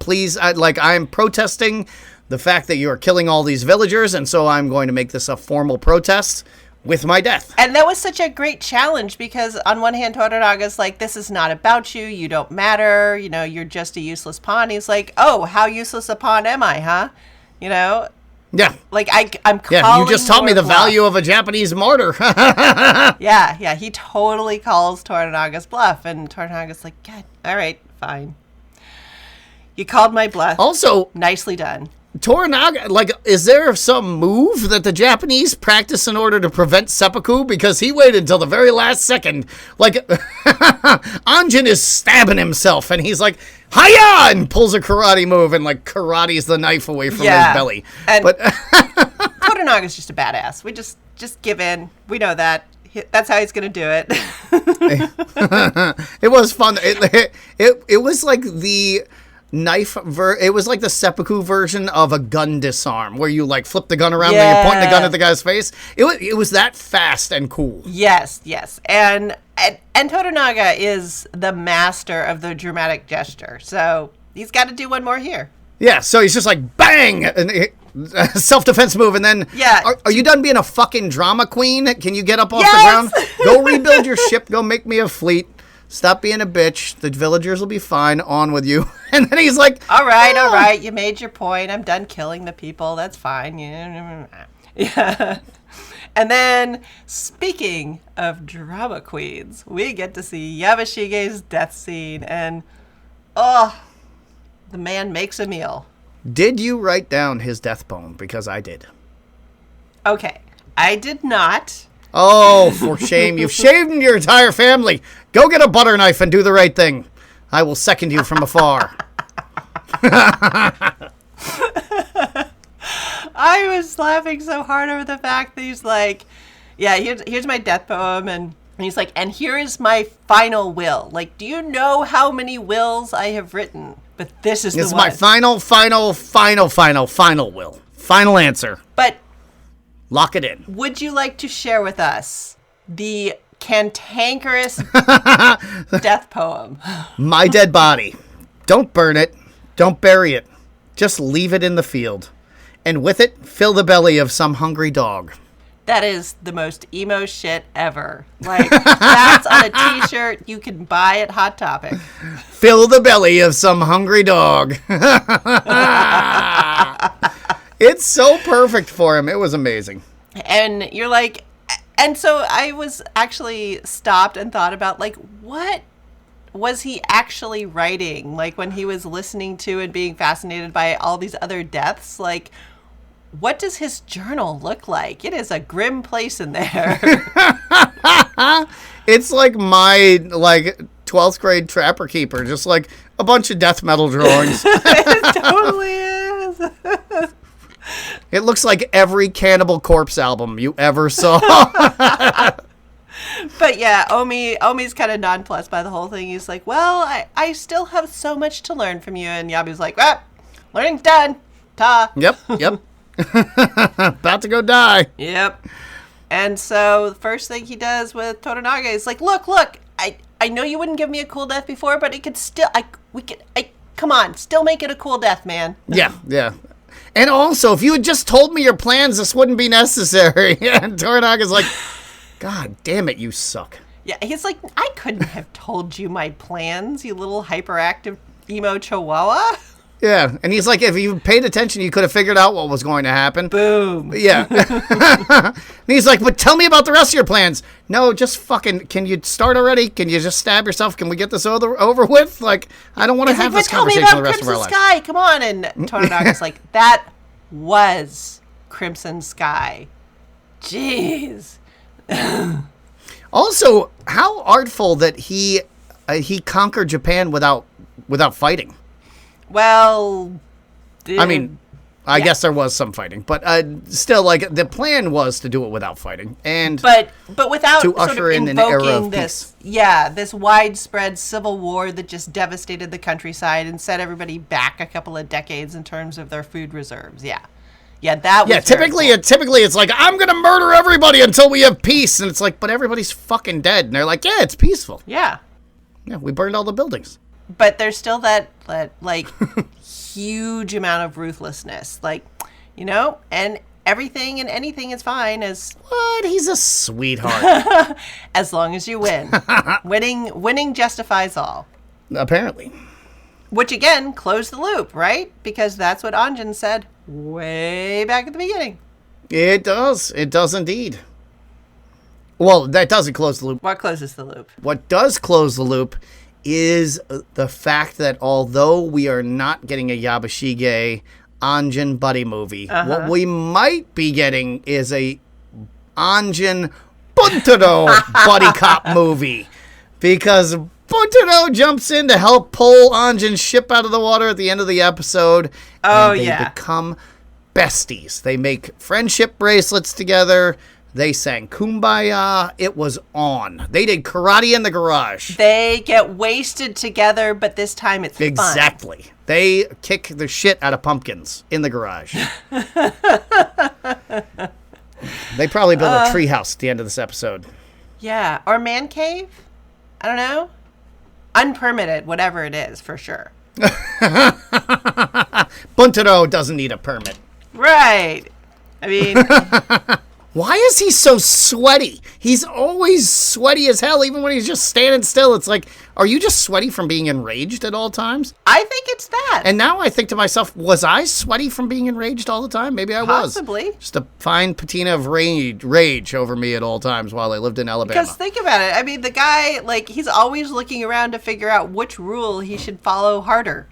Please, I'm protesting the fact that you are killing all these villagers. And so I'm going to make this a formal protest with my death. And that was such a great challenge because on one hand, Toranaga's like, this is not about you. You don't matter. You know, you're just a useless pawn. He's like, oh, how useless a pawn am I, huh? You know? Yeah. Like, I'm calling you just taught me the value of a Japanese martyr. Yeah. He totally calls Toranaga's bluff. And Toranaga's like, God, all right, fine. You called my bluff. Also, nicely done. Toranaga, like, is there some move that the Japanese practice in order to prevent seppuku? Because he waited until the very last second. Like, Anjin is stabbing himself, and he's like, hiya! And pulls a karate move and, like, karates the knife away from his belly. And Toranaga's just a badass. We just give in. We know that. That's how he's going to do it. It was fun. It was like the... it was like the seppuku version of a gun disarm where you like flip the gun around and you point the gun at the guy's face. It was that fast and cool. Yes. And Toranaga is the master of the dramatic gesture. So he's got to do one more here. Yeah, so he's just like bang and self-defense move and then are you done being a fucking drama queen? Can you get up off the ground? Go rebuild your ship, go make me a fleet. Stop being a bitch. The villagers will be fine. On with you. And then he's like, all right. You made your point. I'm done killing the people. That's fine. Yeah. And then, speaking of drama queens, we get to see Yabashige's death scene. And, the man makes a meal. Did you write down his death poem? Because I did. Okay. I did not. Oh, for shame. You've shamed your entire family. Go get a butter knife and do the right thing. I will second you from afar. I was laughing so hard over the fact that he's like, yeah, here's my death poem. And he's like, and here is my final will. Like, do you know how many wills I have written? But this is the one. It's my final will. Final answer. But lock it in. Would you like to share with us the cantankerous death poem? My dead body. Don't burn it. Don't bury it. Just leave it in the field. And with it, fill the belly of some hungry dog. That is the most emo shit ever. Like, that's on a t-shirt you can buy at Hot Topic. Fill the belly of some hungry dog. It's so perfect for him. It was amazing. And you're like, and so I was actually stopped and thought about, like, what was he actually writing? Like, when he was listening to and being fascinated by all these other deaths, like, what does his journal look like? It is a grim place in there. It's like my, 12th grade Trapper Keeper, just like a bunch of death metal drawings. It totally is. It looks like every Cannibal Corpse album you ever saw. But yeah, Omi's kind of nonplussed by the whole thing. He's like, well, I still have so much to learn from you. And Yabi's like, well, learning's done. Ta. Yep. About to go die. Yep. And so the first thing he does with Toranaga is like, look, I know you wouldn't give me a cool death before, but it could still, come on, still make it a cool death, man. Yeah. And also, if you had just told me your plans, this wouldn't be necessary. And Toranaga's like, God damn it, you suck. Yeah, he's like, I couldn't have told you my plans, you little hyperactive emo chihuahua. Yeah, and he's like, if you paid attention, you could have figured out what was going to happen. Boom. Yeah. And he's like, but tell me about the rest of your plans. No, just fucking, can you start already? Can you just stab yourself? Can we get this over with? Like, I don't want to have this conversation the rest of our life. Sky, come on. And Toradaga's like, that was Crimson Sky. Jeez. Also, how artful that he conquered Japan without fighting. Well, I mean, I guess there was some fighting, but still, like, the plan was to do it without fighting, and but without to usher in an era of this, peace. This widespread civil war that just devastated the countryside and set everybody back a couple of decades in terms of their food reserves. Yeah, that was typically it's like, I'm gonna murder everybody until we have peace, and it's like, but everybody's fucking dead, and they're like, yeah, it's peaceful. Yeah, we burned all the buildings. But there's still that like huge amount of ruthlessness, like, and everything and anything is fine as what? He's a sweetheart. as long as you win. Winning justifies all. Apparently. Which again closed the loop, right? Because that's what Anjin said way back at the beginning. It does. It does indeed. Well, that doesn't close the loop. What closes the loop? What does close the loop is the fact that although we are not getting a Yabashige Anjin buddy movie, what we might be getting is a Anjin Buntaro buddy cop movie. Because Buntaro jumps in to help pull Anjin's ship out of the water at the end of the episode. And they become besties. They make friendship bracelets together. They sang Kumbaya. It was on. They did karate in the garage. They get wasted together, but this time it's fun. Exactly. They kick the shit out of pumpkins in the garage. They probably built a treehouse at the end of this episode. Yeah. Or man cave? I don't know. Unpermitted, whatever it is, for sure. Buntaro doesn't need a permit. Right. I mean... Why is he so sweaty? He's always sweaty as hell, even when he's just standing still. It's like, are you just sweaty from being enraged at all times? I think it's that. And now I think to myself, was I sweaty from being enraged all the time? Maybe I was. Possibly. Just a fine patina of rage over me at all times while I lived in Alabama. Because think about it. I mean, the guy, like, he's always looking around to figure out which rule he should follow harder.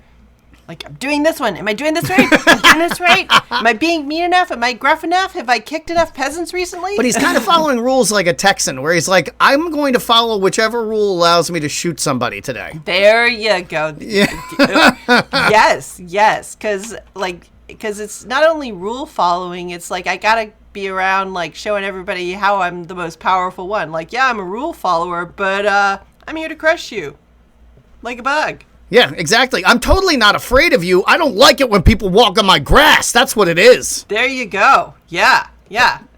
Like, I'm doing this one. Am I doing this right? Am I doing this right? Am I being mean enough? Am I gruff enough? Have I kicked enough peasants recently? But he's kind of following rules like a Texan, where he's like, I'm going to follow whichever rule allows me to shoot somebody today. There you go. Yeah. Yes. Because it's not only rule following, it's like I got to be around, like, showing everybody how I'm the most powerful one. Like, yeah, I'm a rule follower, but I'm here to crush you. Like a bug. Yeah, exactly. I'm totally not afraid of you. I don't like it when people walk on my grass. That's what it is. There you go. Yeah.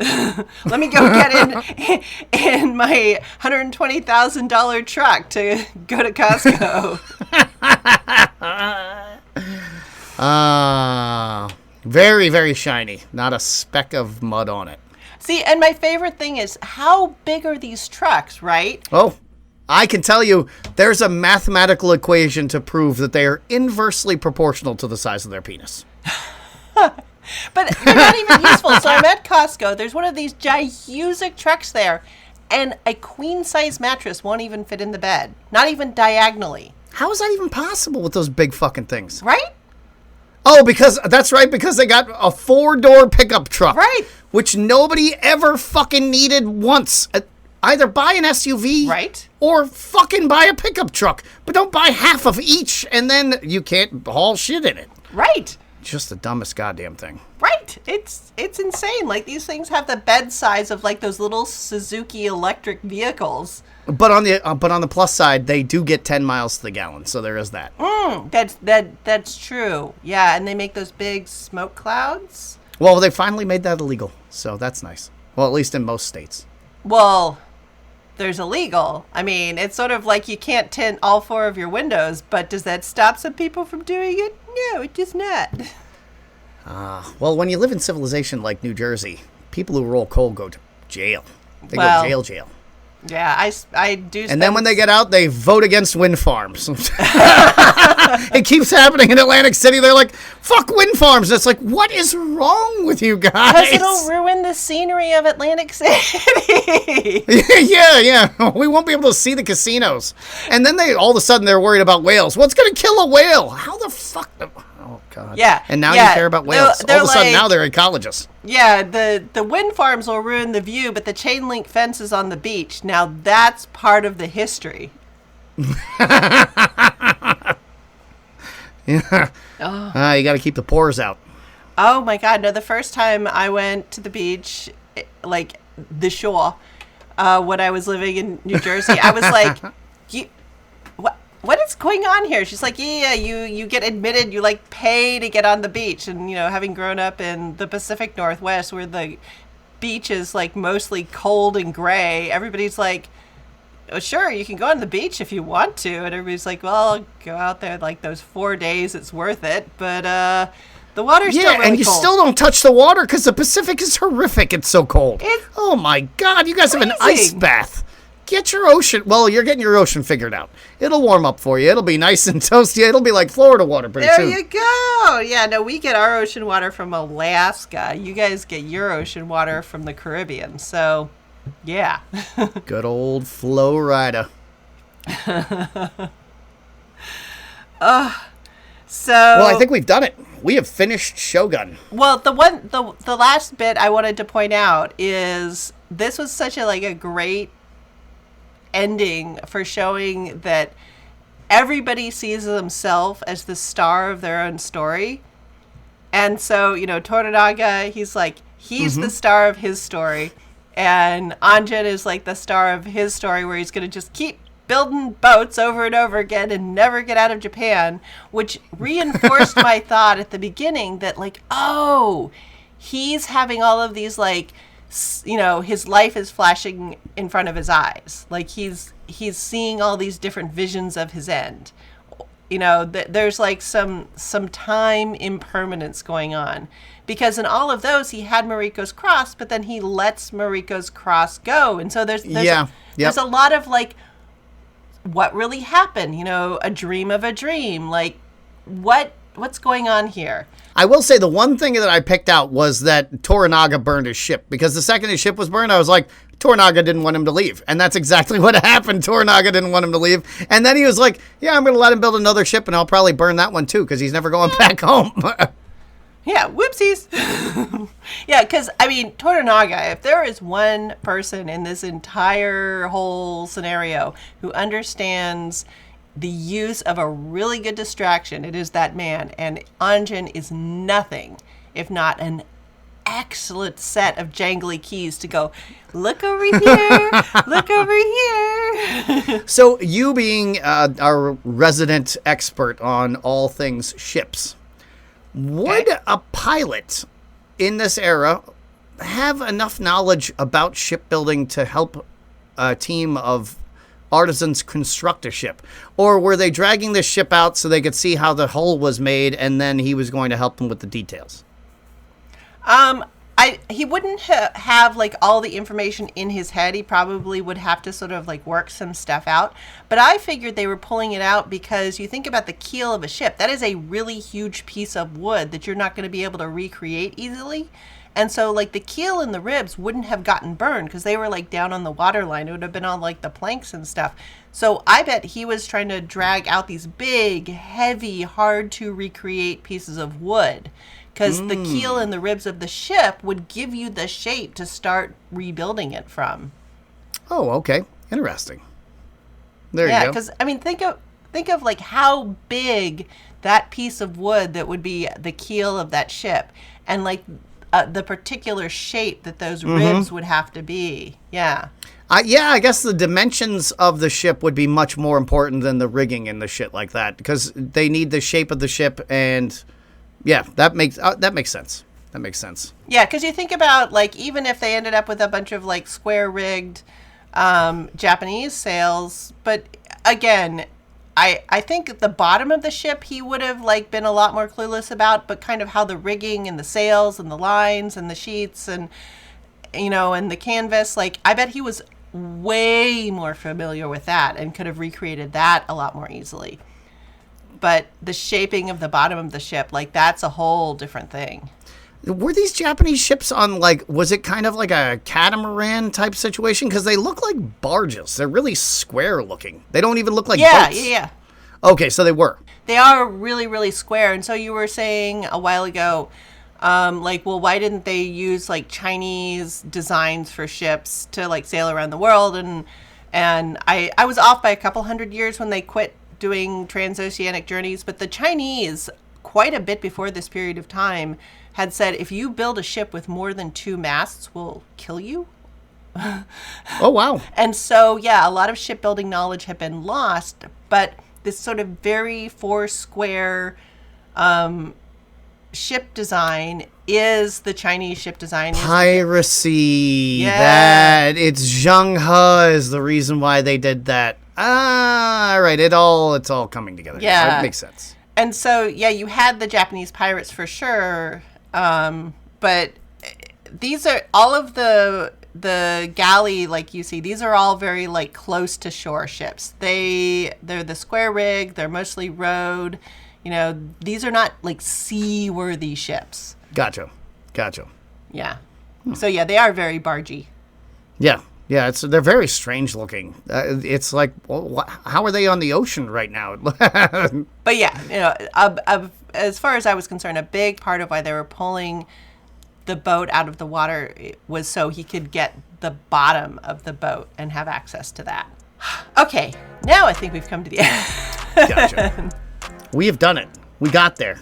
Let me go get in my $120,000 truck to go to Costco. Very, very shiny. Not a speck of mud on it. See, and my favorite thing is, how big are these trucks, right? Oh, I can tell you there's a mathematical equation to prove that they are inversely proportional to the size of their penis. But they're not even useful. So I'm at Costco. There's one of these gigantic trucks there, and a queen-size mattress won't even fit in the bed. Not even diagonally. How is that even possible with those big fucking things? Right? Oh, because they got a 4-door pickup truck. Right. Which nobody ever fucking needed once. Either buy an SUV, right, or fucking buy a pickup truck. But don't buy half of each, and then you can't haul shit in it. Right. Just the dumbest goddamn thing. Right. It's insane. Like, these things have the bed size of, like, those little Suzuki electric vehicles. But on the plus side, they do get 10 miles to the gallon, so there is that. That's true. Yeah, and they make those big smoke clouds. Well, they finally made that illegal, so that's nice. Well, at least in most states. Well, there's illegal. I mean, it's sort of like you can't tint all 4 of your windows, but does that stop some people from doing it? No, it does not. Well, when you live in civilization like New Jersey, people who roll coal go to jail. They Well, go jail. Yeah, I do. And then when they get out, they vote against wind farms. It keeps happening in Atlantic City. They're like, fuck wind farms. And it's like, what is wrong with you guys? Because it'll ruin the scenery of Atlantic City. Yeah. We won't be able to see the casinos. And then all of a sudden, they're worried about whales. What's going to kill a whale? How the fuck? Oh, God. Yeah. And now you care about whales. All of a sudden, now they're ecologists. Yeah, the wind farms will ruin the view, but the chain link fence is on the beach. Now, that's part of the history. Yeah. Oh. You got to keep the pores out. Oh, my God. No, the first time I went to the beach, like the shore, when I was living in New Jersey, I was like, what is going on here? She's like, yeah, you get admitted, you like pay to get on the beach. And, you know, having grown up in the Pacific Northwest where the beach is like mostly cold and gray, everybody's like, oh, sure, you can go on the beach if you want to. And everybody's like, well, I'll go out there like those 4 days, it's worth it. But the water's still really cold. Yeah, and you still don't touch the water because the Pacific is horrific. It's so cold. Oh, my God. You guys have an ice bath. Get your ocean. Well, you're getting your ocean figured out. It'll warm up for you. It'll be nice and toasty. It'll be like Florida water pretty soon. There you go. Yeah, no, we get our ocean water from Alaska. You guys get your ocean water from the Caribbean. So, yeah. Good old Flo Rida. Well, I think we've done it. We have finished Shogun. Well, the last bit I wanted to point out is this was such a great ending for showing that everybody sees themselves as the star of their own story. And so, you know, Toranaga, he's the star of his story. And Anjin is like the star of his story where he's going to just keep building boats over and over again and never get out of Japan, which reinforced my thought at the beginning that he's having all of these his life is flashing in front of his eyes. Like he's seeing all these different visions of his end. You know, there's like some time impermanence going on. Because in all of those, he had Mariko's cross, but then he lets Mariko's cross go. And so there's a lot of what really happened? You know, a dream of a dream. Like, what's going on here? I will say the one thing that I picked out was that Toranaga burned his ship. Because the second his ship was burned, I was like, Toranaga didn't want him to leave. And that's exactly what happened. Toranaga didn't want him to leave. And then he was like, yeah, I'm going to let him build another ship, and I'll probably burn that one too, because he's never going back home. Yeah, whoopsies. Yeah, because, I mean, Toranaga, if there is one person in this entire whole scenario who understands the use of a really good distraction, it is that man. And Anjin is nothing if not an excellent set of jangly keys to go, look over here, look over here. So you being our resident expert on all things ships, would a pilot in this era have enough knowledge about shipbuilding to help a team of artisans construct a ship? Or were they dragging this ship out so they could see how the hull was made and then he was going to help them with the details? He wouldn't have all the information in his head. He probably would have to sort of work some stuff out. But I figured they were pulling it out because you think about the keel of a ship. That is a really huge piece of wood that you're not going to be able to recreate easily. And so the keel and the ribs wouldn't have gotten burned because they were down on the water line. It would have been on the planks and stuff. So I bet he was trying to drag out these big, heavy, hard to recreate pieces of wood. Because the keel and the ribs of the ship would give you the shape to start rebuilding it from. Oh, okay. Interesting. There you go. Yeah, because, I mean, think of how big that piece of wood that would be the keel of that ship and, the particular shape that those ribs would have to be. Yeah. I guess the dimensions of the ship would be much more important than the rigging and the shit like that because they need the shape of the ship and... Yeah, that makes sense. That makes sense. Yeah, because you think about, even if they ended up with a bunch of, square-rigged Japanese sails, but, again, I think at the bottom of the ship he would have, been a lot more clueless about, but kind of how the rigging and the sails and the lines and the sheets and and the canvas, like, I bet he was way more familiar with that and could have recreated that a lot more easily. But the shaping of the bottom of the ship, like, that's a whole different thing. Were these Japanese ships on, like, was it kind of like a catamaran type situation? Because they look like barges. They're really square looking. They don't even look like boats. Yeah. Okay, so they were. They are really, really square. And so you were saying a while ago, like, well, why didn't they use, like, Chinese designs for ships to, like, sail around the world? And I was off by a couple hundred years when they quit doing transoceanic journeys. But the Chinese, quite a bit before this period of time, had said, if you build a ship with more than 2 masts, we'll kill you. Oh, wow. And so, yeah, a lot of shipbuilding knowledge had been lost, but this sort of very 4 square ship design is the Chinese ship design. Piracy. Yeah. That, it's Zheng He is the reason why they did that. All right, it's all coming together. Yeah. It makes sense. And so, yeah, you had the Japanese pirates for sure. But these are all of the galley, like you see, these are all very, like, close to shore ships. They're the square rig. They're mostly rowed. These are not, like, seaworthy ships. Gotcha. Yeah. So, yeah, they are very bargy. Yeah, they're very strange looking. It's like, well, how are they on the ocean right now? But yeah, as far as I was concerned, a big part of why they were pulling the boat out of the water was so he could get the bottom of the boat and have access to that. Okay, now I think we've come to the end. Gotcha. We have done it. We got there.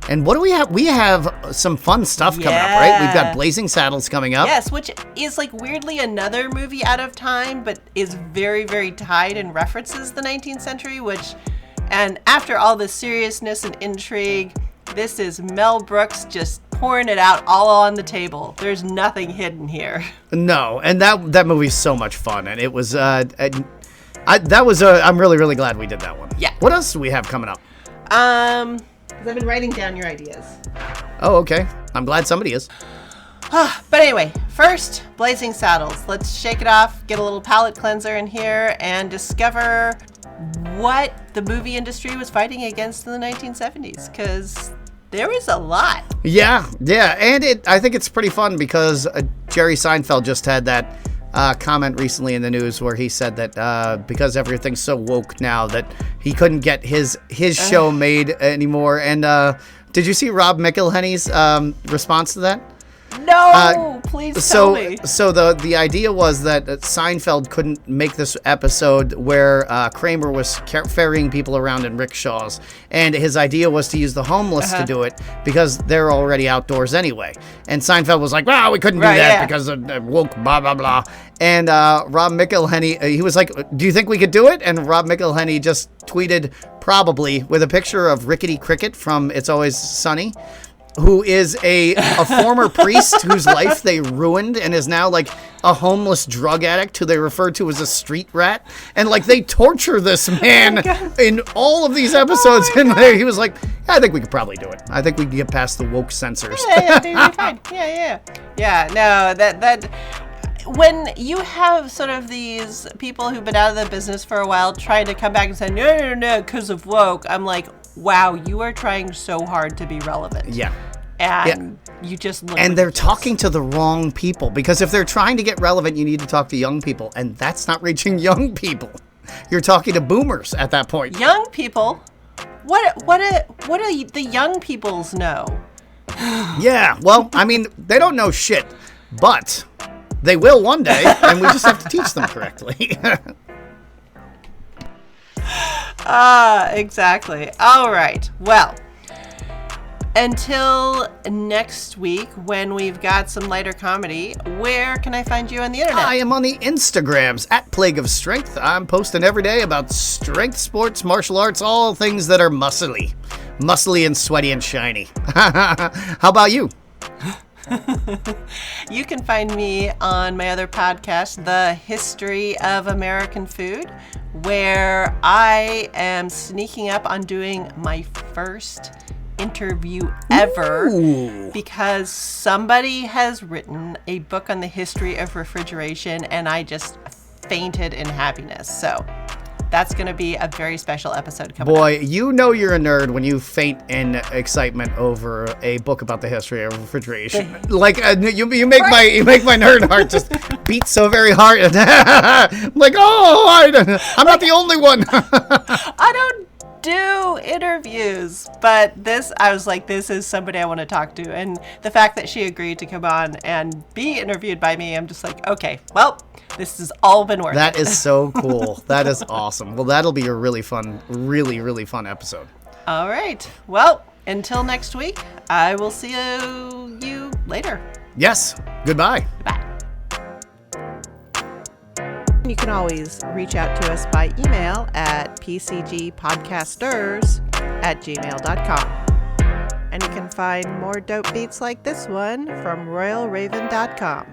And what do we have? We have some fun stuff coming up, right? We've got Blazing Saddles coming up. Yes, which is, like, weirdly another movie out of time, but is very, very tied and references the 19th century, and after all the seriousness and intrigue, this is Mel Brooks just pouring it out all on the table. There's nothing hidden here. No, and that movie's so much fun, and it was, I'm really, really glad we did that one. Yeah. What else do we have coming up? I've been writing down your ideas. Oh, okay. I'm glad somebody is. But anyway, first, Blazing Saddles. Let's shake it off, get a little palate cleanser in here, and discover what the movie industry was fighting against in the 1970s, because there was a lot. Yeah, and I think it's pretty fun because Jerry Seinfeld just had that comment recently in the news where he said that because everything's so woke now that he couldn't get his show made anymore. And did you see Rob McElhenney's response to that? No, please tell me. So the idea was that Seinfeld couldn't make this episode where Kramer was ferrying people around in rickshaws, and his idea was to use the homeless to do it because they're already outdoors anyway. And Seinfeld was like, "Well, we couldn't do that because of woke blah blah blah." And Rob McElhenney, he was like, "Do you think we could do it?" And Rob McElhenney just tweeted, "Probably," with a picture of Rickety Cricket from It's Always Sunny, who is a former priest whose life they ruined and is now, like, a homeless drug addict who they refer to as a street rat. And, like, they torture this man in all of these episodes. And he was like, I think we could probably do it. I think we can get past the woke censors. Yeah, fine. Yeah, no, that when you have sort of these people who've been out of the business for a while trying to come back and say, no, because of woke, I'm like, wow, you are trying so hard to be relevant. Yeah. And you just look and they're talking to the wrong people, because if they're trying to get relevant, you need to talk to young people, and that's not reaching young people. You're talking to boomers at that point. Young people? What do the young peoples know? Yeah, well, I mean, they don't know shit, but they will one day, and we just have to teach them correctly. Exactly. All right. Well, until next week when we've got some lighter comedy, where can I find you on the internet? I am on the Instagrams at Plague of Strength. I'm posting every day about strength sports, martial arts, all things that are muscly and sweaty and shiny. How about you? You can find me on my other podcast, The History of American Food, where I am sneaking up on doing my first interview ever. Ooh. Because somebody has written a book on the history of refrigeration, and I just fainted in happiness. So that's going to be a very special episode coming up. Boy, you know you're a nerd when you faint in excitement over a book about the history of refrigeration. Like you make my nerd heart just beat so very hard. I'm like, I'm not the only one. I don't do interviews, but I was like, this is somebody I want to talk to. And the fact that she agreed to come on and be interviewed by me, I'm just like, okay, well, this has all been worth it. That is so cool. That is awesome. Well, that'll be a really fun, really, really fun episode. All right. Well, until next week, I will see you later. Yes. Goodbye. Bye. You can always reach out to us by email at pcgpodcasters@gmail.com. And you can find more dope beats like this one from royalraven.com.